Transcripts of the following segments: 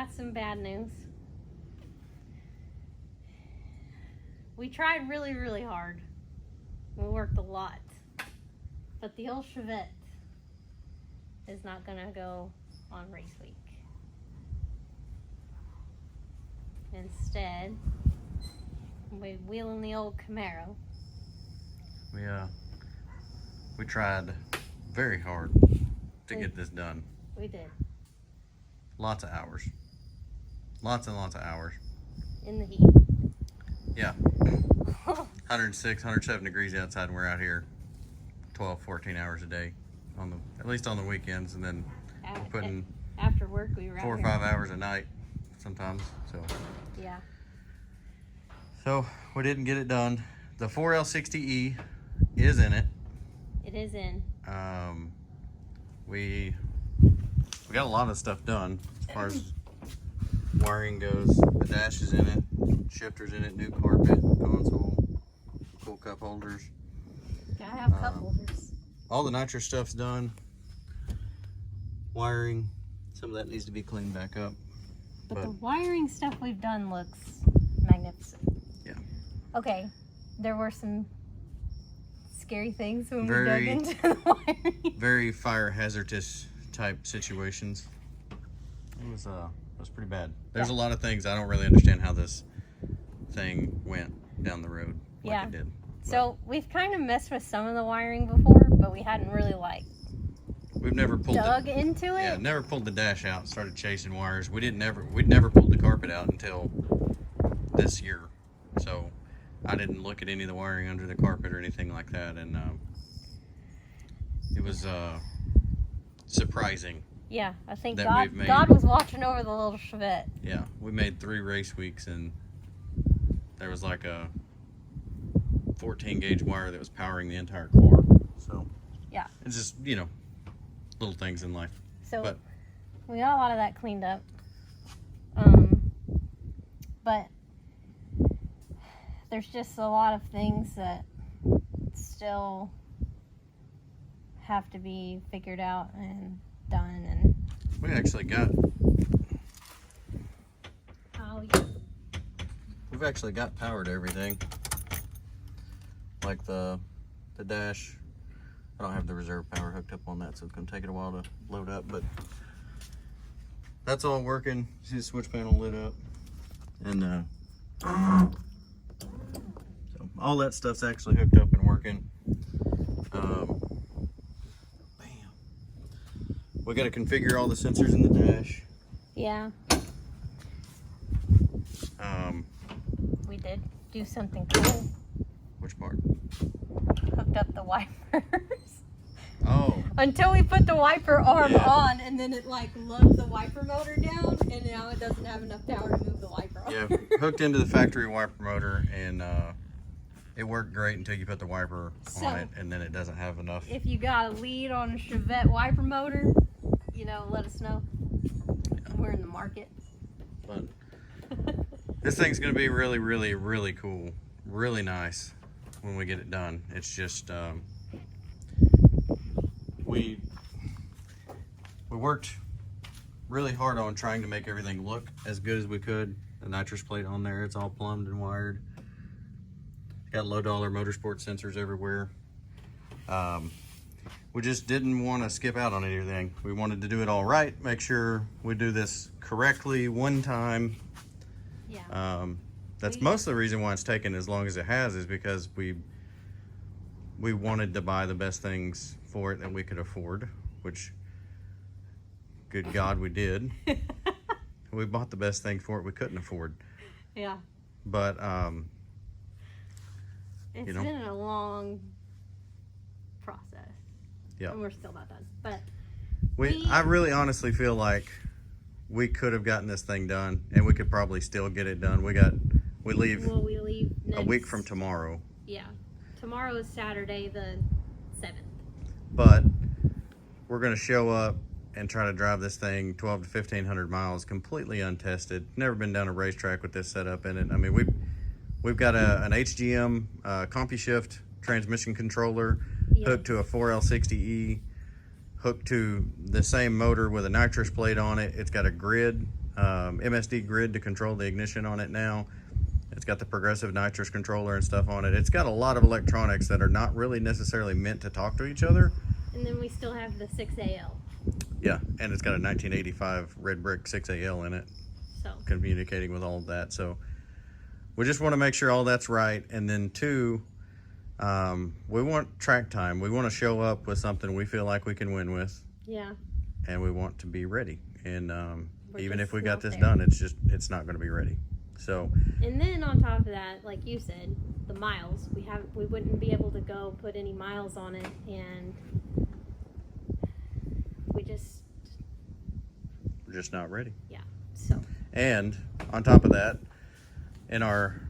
got some bad news. We tried really, really hard. We worked a lot. But the old Chevette is not going to go on Raceweek. Instead, we're wheeling the old Camaro. We tried very hard to get this done. We did. Lots of hours. Lots and lots of hours. In the heat. Yeah. 106, 107 degrees outside, and we're out here 12, 14 hours a day, at least on the weekends, and then we're putting after work we were 4 or 5 hours a night sometimes. So yeah. So we didn't get it done. The 4L60E is in it. It is in. We got a lot of stuff done as far as wiring goes. The dash is in it, shifters in it, new carpet, console, cool cup holders. Gotta have cup holders. All the nitrous stuff's done. Wiring, some of that needs to be cleaned back up. But the wiring stuff we've done looks magnificent. Yeah. Okay, there were some scary things when we dug into the wiring. Very fire hazardous type situations. It was pretty bad. There's a lot of things I don't really understand how this thing went down the road like it did. So we've kind of messed with some of the wiring before, but we hadn't really we've never dug into it. Yeah, never pulled the dash out and started chasing wires. We'd never pulled the carpet out until this year. So I didn't look at any of the wiring under the carpet or anything like that, and it was surprising. Yeah, I think that God was watching over the little Chevette. Yeah, we made 3 race weeks, and there was like a 14 gauge wire that was powering the entire car. So yeah, it's just, little things in life. So we got a lot of that cleaned up. But there's just a lot of things that still have to be figured out and done. And we actually got we've actually got power to everything, like the dash. I don't have the reserve power hooked up on that, so it's going to take it a while to load up, but that's all working. See the switch panel lit up, and so all that stuff's actually hooked up and working. We got to configure all the sensors in the dash. Yeah. We did do something cool. Which part? Hooked up the wipers. Oh. Until we put the wiper arm on, and then it lugged the wiper motor down, and now it doesn't have enough power to move the wiper arm. Yeah, hooked into the factory wiper motor, and it worked great until you put the wiper on it, and then it doesn't have enough. If you got a lead on a Chevette wiper motor, let us know. Yeah. We're in the market. But this thing's going to be really, really, really cool. Really nice when we get it done. It's just, we worked really hard on trying to make everything look as good as we could. The nitrous plate on there, it's all plumbed and wired. Got low dollar motorsport sensors everywhere. We just didn't want to skip out on anything. We wanted to do it all right, make sure we do this correctly one time. Yeah. That's most of the reason why it's taken as long as it has, is because we wanted to buy the best things for it that we could afford, which, good God, we did. We bought the best thing for it we couldn't afford. Yeah. But it's been a long process. Yeah. And we're still not done. But I really honestly feel like we could have gotten this thing done, and we could probably still get it done. We leave next, a week from tomorrow. Yeah. Tomorrow is Saturday the 7th. But we're going to show up and try to drive this thing 12 to 1,500 miles completely untested. Never been down a racetrack with this setup in it. I mean, we've got an HGM CompuShift transmission controller hooked to a 4L60E, hooked to the same motor with a nitrous plate on it. It's got a grid MSD grid to control the ignition on it now. It's got the progressive nitrous controller and stuff on it. It's got a lot of electronics that are not really necessarily meant to talk to each other. And then we still have the 6AL. Yeah, and it's got a 1985 red brick 6AL in it, So communicating with all of that. So we just want to make sure all that's right. And then two, we want track time. We want to show up with something we feel like we can win with. yeah. And we want to be ready. And even just if we got not this there. done, it's not going to be ready. So And then on top of that, like you said, the miles. We wouldn't be able to go put any miles on it, and we're just not ready. yeah. So And on top of that, in our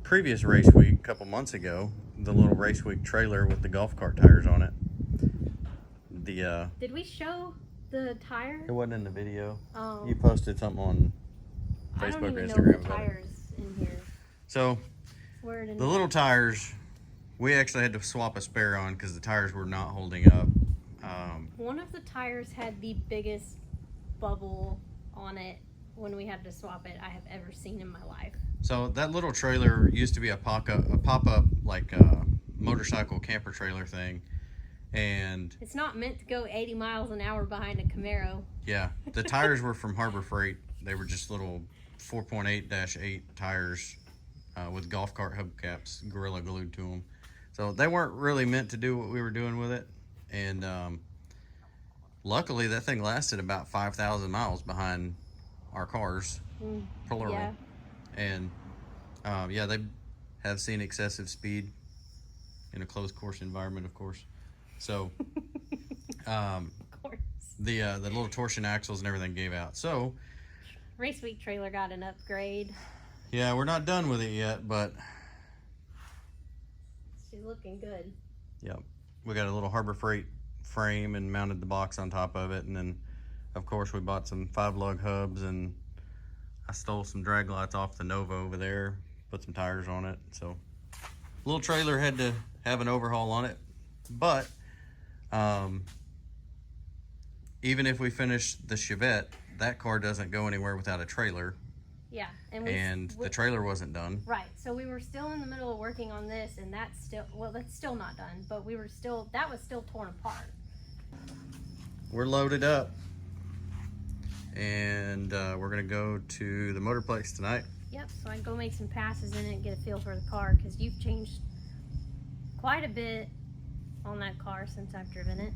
previous race week, a couple months ago, the little race week trailer with the golf cart tires on it. did we show the tire? It wasn't in the video. Oh, You posted something on I don't Facebook even or know Instagram the about it. tires in here. So Where did the little tires, we actually had to swap a spare on because the tires were not holding up. one of the tires had the biggest bubble on it when we had to swap it I have ever seen in my life. So that little trailer used to be a pop-up like motorcycle camper trailer thing. And It's not meant to go 80 miles an hour behind a Camaro. yeah, the tires were from Harbor Freight. They were just little 4.8-8 tires with golf cart hubcaps Gorilla glued to them. So they weren't really meant to do what we were doing with it. And luckily that thing lasted about 5,000 miles behind our cars, plural. Yeah. And yeah, they have seen excessive speed in a closed course environment, of course. So Of course. the little torsion axles and everything gave out. So Raceweek trailer got an upgrade. yeah, we're not done with it yet, but She's looking good. yeah, we got a little Harbor Freight frame and mounted the box on top of it. And then of course we bought some 5-lug hubs, and I stole some drag lights off the Nova over there, put some tires on it. So little trailer had to have an overhaul on it. But even if we finish the Chevette, that car doesn't go anywhere without a trailer. Yeah. And the trailer wasn't done. Right. So we were still in the middle of working on this, and that's still not done, but that was still torn apart. We're loaded up, and we're gonna go to the Motorplex tonight. Yep. So I can go make some passes in it and get a feel for the car, because you've changed quite a bit on that car since I've driven it.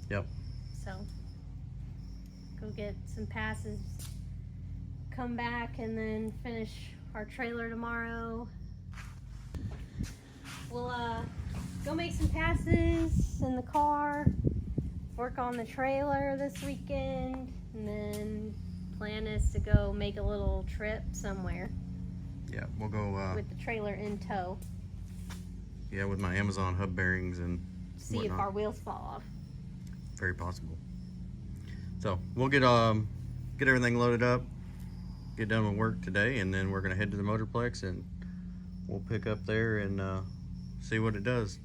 Yep. So go get some passes, come back, and then finish our trailer tomorrow. We'll go make some passes in the car, work on the trailer this weekend, and then plan is to go make a little trip somewhere Yeah, we'll go. with the trailer in tow. Yeah, with my Amazon hub bearings and See whatnot. if our wheels fall off. Very possible. So we'll get everything loaded up, get done with work today, and then we're gonna head to the Motorplex and we'll pick up there and see what it does.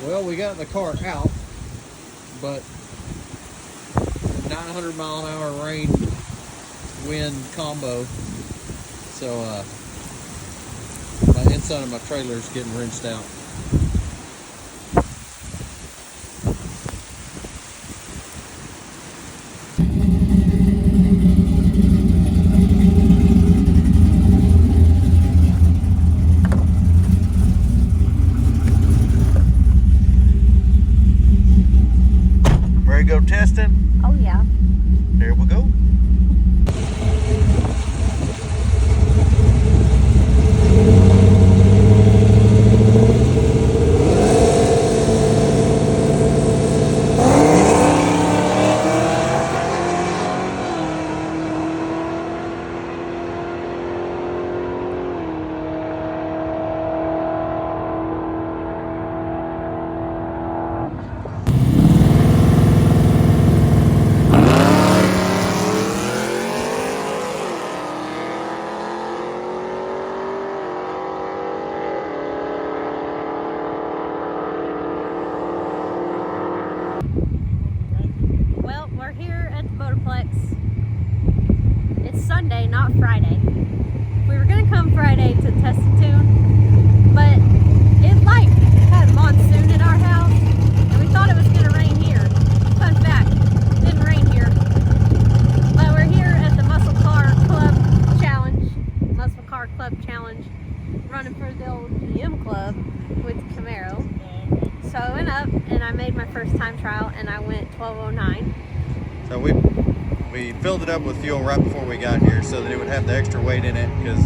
Well, we got the car out, but 900 mile an hour rain wind combo. So my inside of my trailer is getting rinsed out. Ready to go testing? Oh yeah. Here we go. Sunday, not Friday. We were gonna come Friday to test the tune, but it like had a monsoon at our house, and we thought it was gonna rain here. Fun fact, it didn't rain here. But we're here at the Muscle Car Club Challenge, running for the old GM club with Camaro. So I went up and I made my first time trial, and I went 12:09. So we filled it up with fuel right before we got here so that it would have the extra weight in it, because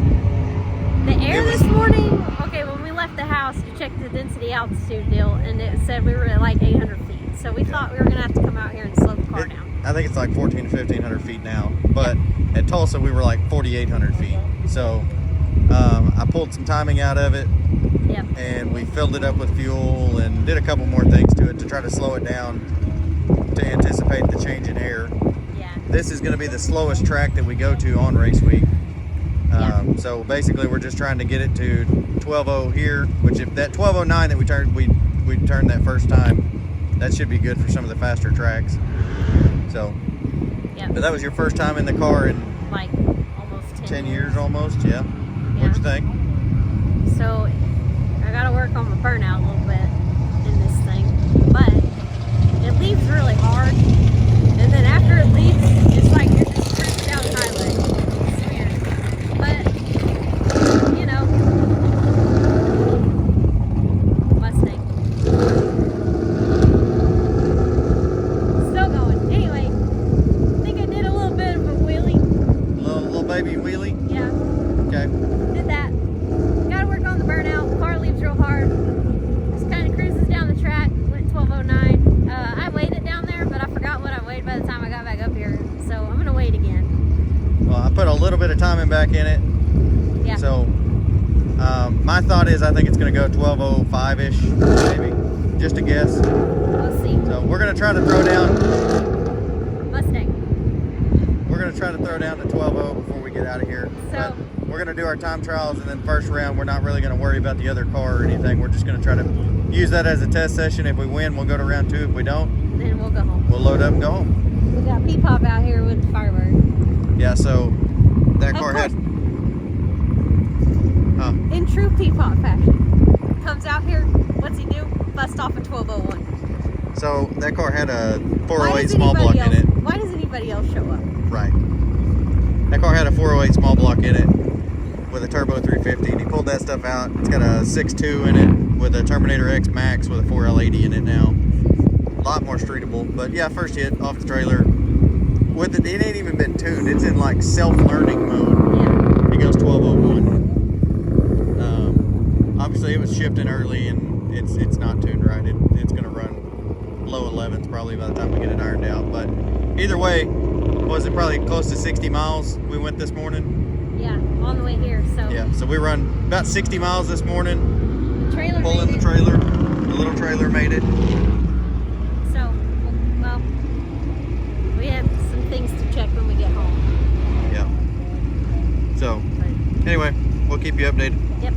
the air this morning, okay, when we left the house to check the density altitude deal, and it said we were at like 800 feet. So we thought we were gonna have to come out here and slow the car down. I think it's like 1,400 to 1,500 feet now, but at Tulsa we were like 4,800 feet. So I pulled some timing out of it, and we filled it up with fuel and did a couple more things to it to try to slow it down to anticipate the change in air. Yeah. This is going to be the slowest track that we go to on Raceweek. So basically we're just trying to get it to 12:0 here, which if that 12:09 that we turned that first time, that should be good for some of the faster tracks. So, but that was your first time in the car in like almost 10 years almost, yeah. What'd you think? So I gotta work on my burnout a little bit in this thing, but it leaves really hard, and then after it leaves, it's like you're just cruising down the highway. It's weird, but you know, Mustang. Still going. Anyway, I think I did a little bit of a wheelie. Little baby wheelie? Yeah. Okay. Did that. Gotta work on the burnout. Car leaves real hard. Just kind of cruises down the track. Went 12:09. I weighed it down there, but I forgot what I weighed by the time I got back up here. So I'm gonna weigh it again. Well, I put a little bit of timing back in it. Yeah. So my thought is I think it's gonna go 12:05-ish, maybe. Just a guess. We'll see. So we're gonna try to throw down. Mustang. We're gonna try to throw down to 12:0 before we get out of here. So but we're gonna do our time trials, and then first round we're not really gonna worry about the other car or anything. We're just gonna try to use that as a test session. If we win, we'll go to round 2. If we don't, then we'll go home. we'll load up and go home. We got P-Pop out here with the Firebird. Yeah, so that car had in true P-Pop fashion, comes out here, what's he do? Bust off a 12:01. So that car had a 408 small block in it. Why does anybody else show up? Right. That car had a 408 small block in it with a turbo 350, and he pulled that stuff out. It's got a 6.2 in it with a Terminator X Max with a 4L80 in it now. A lot more streetable, but yeah, first hit off the trailer. With it ain't even been tuned. It's in like self-learning mode. Yeah. It goes 12:01. Obviously it was shipped in early, and it's not tuned right. It's gonna run low 11s probably by the time we get it ironed out. But either way, was it probably close to 60 miles we went this morning? Yeah, on the way here. So Yeah, so we run about 60 miles this morning. the trailer Pulling the trailer. The little trailer made it. So, well, we have some things to check when we get home. Yeah. So, But, anyway, we'll keep you updated. yep.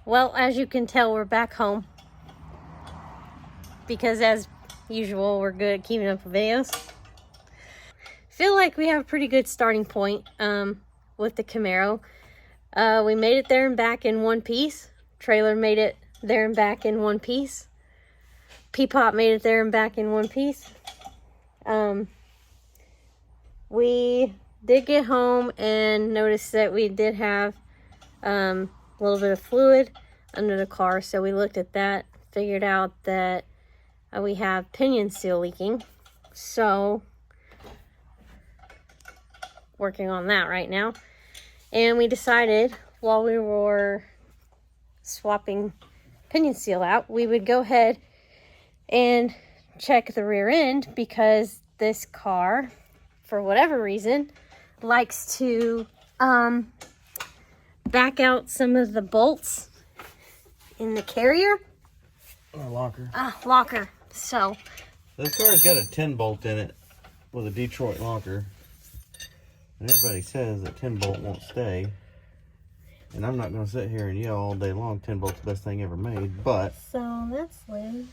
Well, as you can tell, we're back home. Because as usual, we're good at keeping up with videos. Feel like we have a pretty good starting point with the Camaro. We made it there and back in one piece. Trailer made it there and back in one piece. Peapot made it there and back in one piece. We did get home and noticed that we did have a little bit of fluid under the car, so we looked at that, figured out that we have pinion seal leaking. So working on that right now. And we decided while we were swapping pinion seal out, we would go ahead and check the rear end, because this car, for whatever reason, likes to back out some of the bolts in the carrier. Or locker. Locker. So This car's got a 10 bolt in it with a Detroit locker. And everybody says that 10 bolt won't stay. And I'm not going to sit here and yell all day long 10 bolt's the best thing ever made. But so that's loose.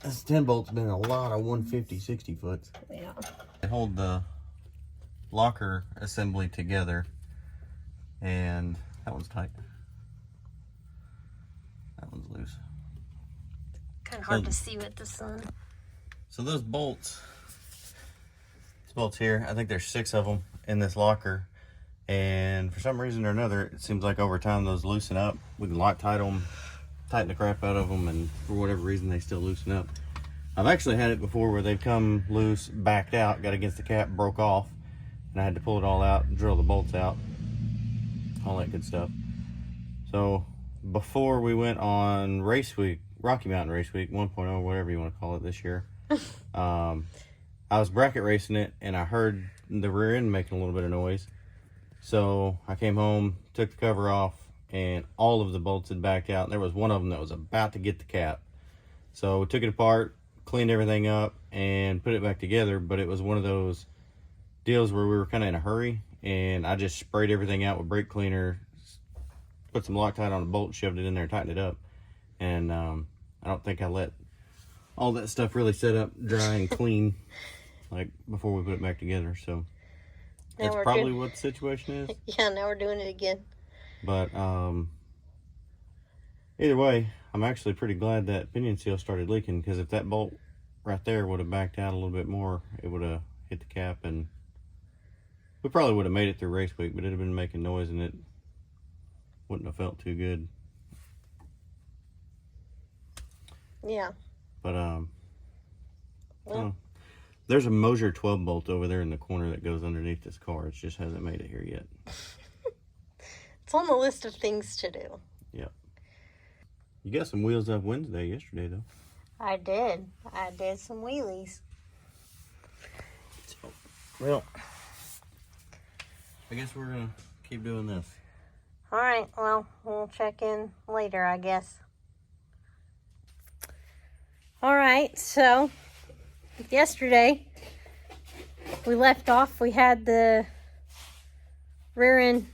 this 10 bolt's been a lot of 150, 60 foots. Yeah. They hold the locker assembly together. And that one's tight. That one's loose. Kind of hard to see with the sun. So those bolts, these bolts here, I think there's 6 of them in this locker. And for some reason or another, it seems like over time those loosen up. We can tighten the crap out of them, and for whatever reason they still loosen up. I've actually had it before where they've come loose, backed out, got against the cap, broke off, and I had to pull it all out, drill the bolts out, all that good stuff. So before we went on Raceweek, Rocky Mountain Raceweek 1.0, whatever you want to call it this year, I was bracket racing it, and I heard the rear end making a little bit of noise. So I came home, took the cover off, and all of the bolts had backed out. And there was one of them that was about to get the cap. So we took it apart, cleaned everything up, and put it back together. But it was one of those deals where we were kind of in a hurry, and I just sprayed everything out with brake cleaner, put some Loctite on a bolt, shoved it in there, tightened it up. And I don't think I let all that stuff really set up dry and clean like before we put it back together. So that's probably what the situation is. Yeah, now we're doing it again. But either way, I'm actually pretty glad that pinion seal started leaking, because if that bolt right there would have backed out a little bit more, it would have hit the cap, and we probably would have made it through race week, but it'd have been making noise and it wouldn't have felt too good. Yeah. But there's a Mosier 12 bolt over there in the corner that goes underneath this car. It just hasn't made it here yet. It's on the list of things to do. Yep. You got some wheels up Wednesday yesterday, though. I did. I did some wheelies. So, well, I guess we're going to keep doing this. All right. Well, we'll check in later, I guess. All right. So, yesterday, we left off. We had the rear end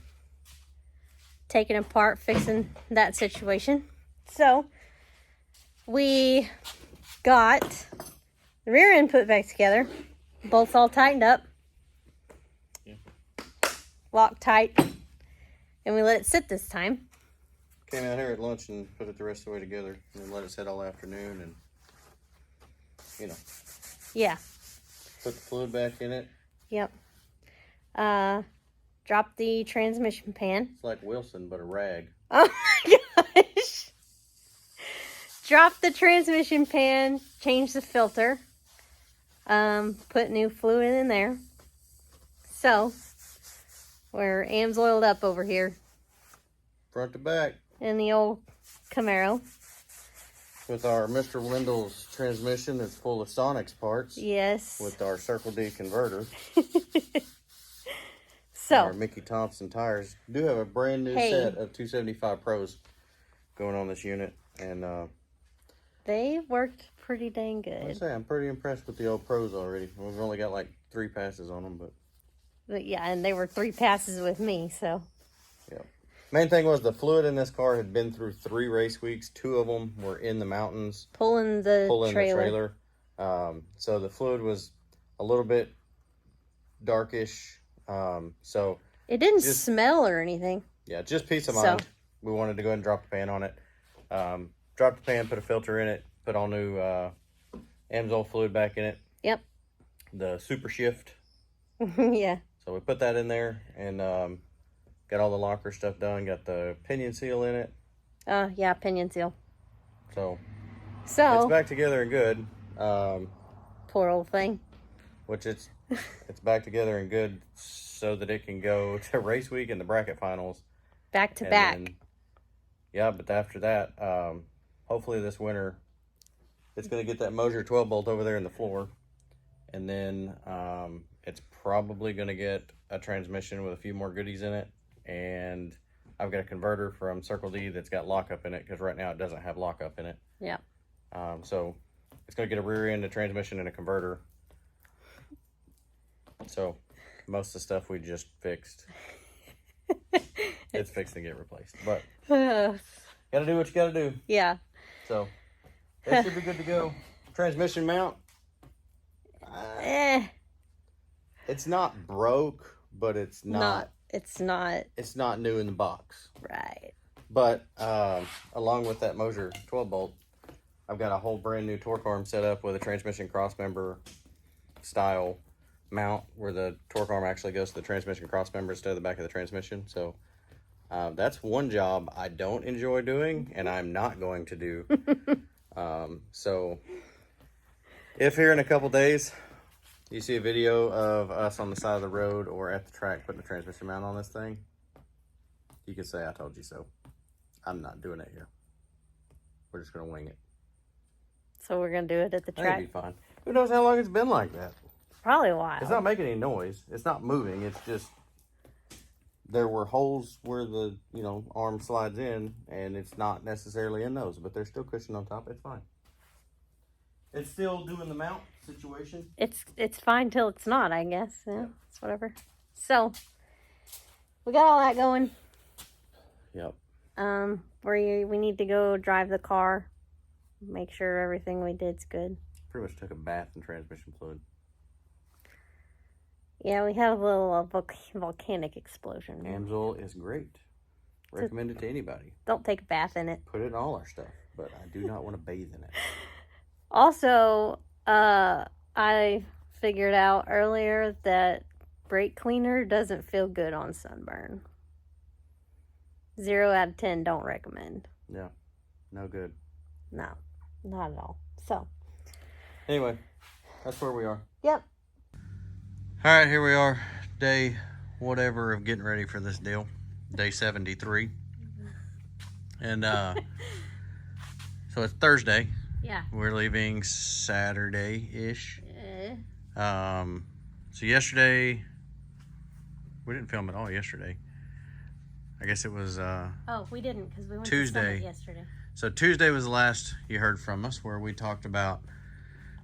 taken apart, fixing that situation. So, we got the rear end put back together, bolts all tightened up, locked tight, and we let it sit this time. Came out here at lunch and put it the rest of the way together, and then let it sit all afternoon, and Yeah. put the fluid back in it. Yep. Dropped the transmission pan. It's like Wilson, but a rag. Oh my gosh. Dropped the transmission pan, changed the filter, put new fluid in there. So, we're AMSOiled up over here Front to back. in the old Camaro. With our Mr. Wendell's transmission that's full of Sonics parts. Yes. With our Circle D converter. Our So, Mickey Thompson tires. Do have a brand new set of 275 Pros going on this unit. And they worked pretty dang I good. say I'm pretty impressed with the old Pros already. We've only got like 3 passes on them, but But yeah, and they were 3 passes with me, so. yeah. Main thing was the fluid in this car had been through 3 race weeks. 2 of them were in the mountains. Pulling the trailer. So the fluid was a little bit darkish. So it didn't smell or anything. Yeah, just peace of mind. We wanted to go ahead and drop the pan on it. Drop the pan, put a filter in it, put all new Amsoil fluid back in it. Yep. The super shift. Yeah. So we put that in there and got all the locker stuff done. Got the pinion seal in it. Yeah, pinion seal. So it's back together and good. Poor old thing. Which it's back together and good so that it can go to race week and the bracket finals. Back to back. Then, yeah, but after that, hopefully this winter, it's going to get that Moser 12 bolt over there in the floor. And then it's probably going to get a transmission with a few more goodies in it. And I've got a converter from Circle D that's got lockup in it because right now it doesn't have lockup in it. Yeah. So it's going to get a rear end, a transmission, and a converter. So most of the stuff we just fixed. It's fixed to get replaced. But gotta do what you gotta do. Yeah. So it should be good to go. Transmission mount. It's not broke, but it's not. It's not. It's not new in the box. Right. But along with that Moser 12 bolt, I've got a whole brand new torque arm set up with a transmission crossmember style mount where the torque arm actually goes to the transmission crossmember instead of the back of the transmission. So that's one job I don't enjoy doing and I'm not going to do. So if here in a couple days you see a video of us on the side of the road or at the track putting the transmission mount on this thing, you can say I told you so. I'm not doing it here. We're just going to wing it. So we're going to do it at the track? That'd be fine. Who knows how long it's been like that? Probably a while. It's not making any noise. It's not moving. It's just there were holes where the arm slides in, and it's not necessarily in those, but there's still cushion on top. It's fine. It's still doing the mount situation. It's fine till it's not, I guess. Yeah, it's whatever. So we got all that going. Yep. We need to go drive the car, make sure everything we did's good. Pretty much took a bath in transmission fluid. Yeah, we had a little volcanic explosion. Amsoil is great. Recommend it to anybody. Don't take a bath in it. Put it in all our stuff, but I do not want to bathe in it. Also, I figured out earlier that brake cleaner doesn't feel good on sunburn. 0 out of 10, don't recommend. Yeah, no good. No, not at all. So, anyway, that's where we are. Yep. All right, here we are, day whatever of getting ready for this deal, day 73. And so it's Thursday. Yeah. We're leaving Saturday-ish. So yesterday, we didn't film at all yesterday. I guess it was we didn't because we went Tuesday. to Summit yesterday. So Tuesday was the last you heard from us, where we talked about,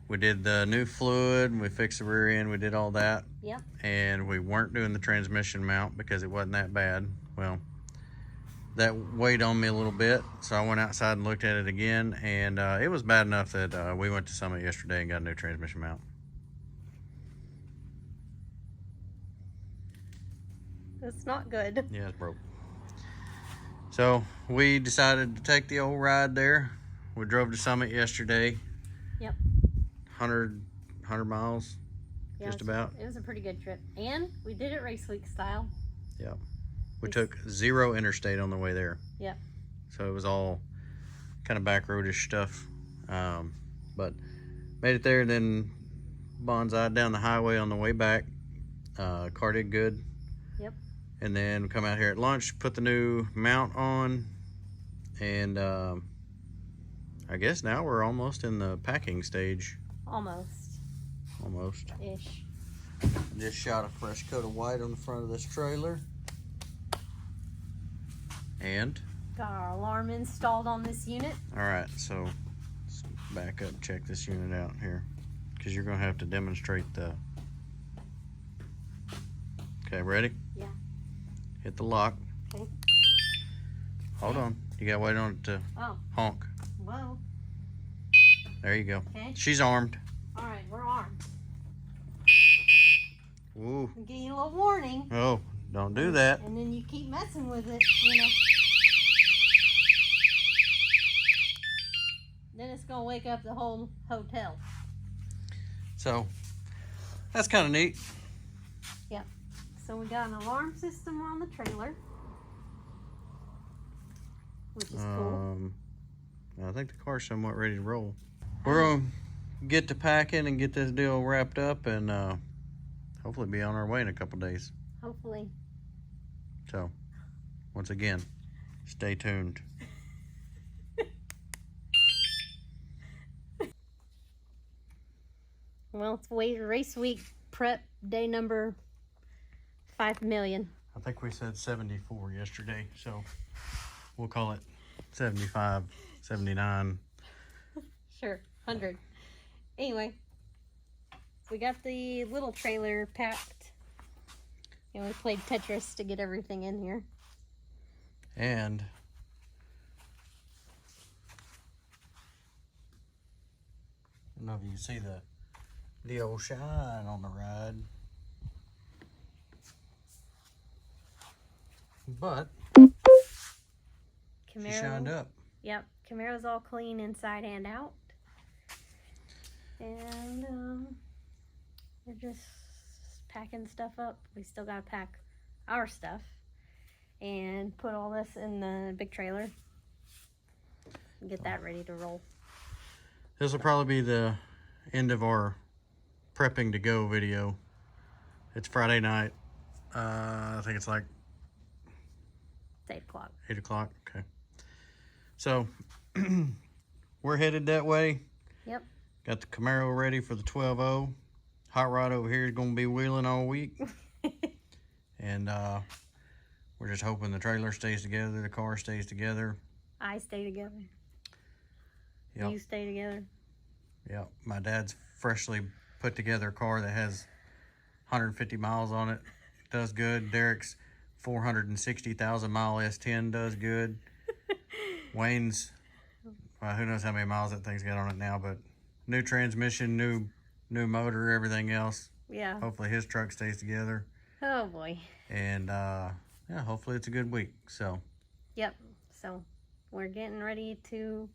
we did the new fluid, we fixed the rear end, we did all that. Yep. And we weren't doing the transmission mount because it wasn't that bad. Well, that weighed on me a little bit, so I went outside and looked at it again, and it was bad enough that we went to Summit yesterday and got a new transmission mount. It's not good. Yeah, it's broke. So we decided to take the old ride there. We drove to Summit yesterday. Yep. 100 miles, yeah, just about. It was a pretty good trip. And we did it Raceweek style. Yep. We took 0 interstate on the way there. Yep. So it was all kind of back roadish stuff. But made it there, and then bonsai'd down the highway on the way back. Car did good. Yep. And then come out here at lunch, put the new mount on, and I guess now we're almost in the packing stage. Almost. Ish. Just shot a fresh coat of white on the front of this trailer. And got our alarm installed on this unit. all right, so let's back up, check this unit out here, because you're going to have to demonstrate the... Okay, ready? Yeah. Hit the lock. Okay. Hold on. You gotta wait on it to Oh, honk. whoa. There you go. Okay. She's armed. All right, we're armed. Ooh. I'll give you a little warning. Oh, don't do that. And then you keep messing with it, you know. Then it's gonna wake up the whole hotel. So, that's kind of neat. Yep. So we got an alarm system on the trailer, which is cool. I think the car's somewhat ready to roll. We're gonna get to packing and get this deal wrapped up, and hopefully be on our way in a couple days. Hopefully. So, once again, stay tuned. Well, it's race week prep day number 5 million. I think we said 74 yesterday, so we'll call it 75, 79. Sure, 100. Anyway, we got the little trailer packed. And we played Tetris to get everything in here. And I don't know if you can see the old shine on the ride. But Camaro, she shined up. Yep, Camaro's all clean inside and out. And we're just packing stuff up. We still gotta pack our stuff and put all this in the big trailer and get that ready to roll. This will probably be the end of our prepping to go video. It's Friday night. I think it's like It's 8 o'clock. 8 o'clock. Okay. So we're headed that way. Yep. Got the Camaro ready for the 12-0. Hot Rod over here is going to be wheeling all week. And we're just hoping the trailer stays together, the car stays together. I stay together. Yep. You stay together. Yeah, my dad's freshly put together a car that has 150 miles on it. Does good. Derek's 460,000 mile S10 does good. Wayne's, who knows how many miles that thing's got on it now, but new transmission, new motor, everything else. Yeah. Hopefully his truck stays together. Oh boy. And yeah, hopefully it's a good week. So. Yep. So we're getting ready to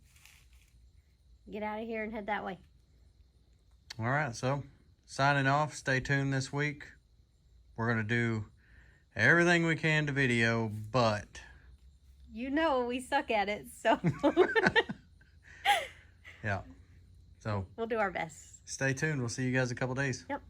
get out of here and head that way. All right, so signing off. Stay tuned this week. We're going to do everything we can to video, but You know we suck at it, so yeah. So we'll do our best. stay tuned. We'll see you guys in a couple days. Yep.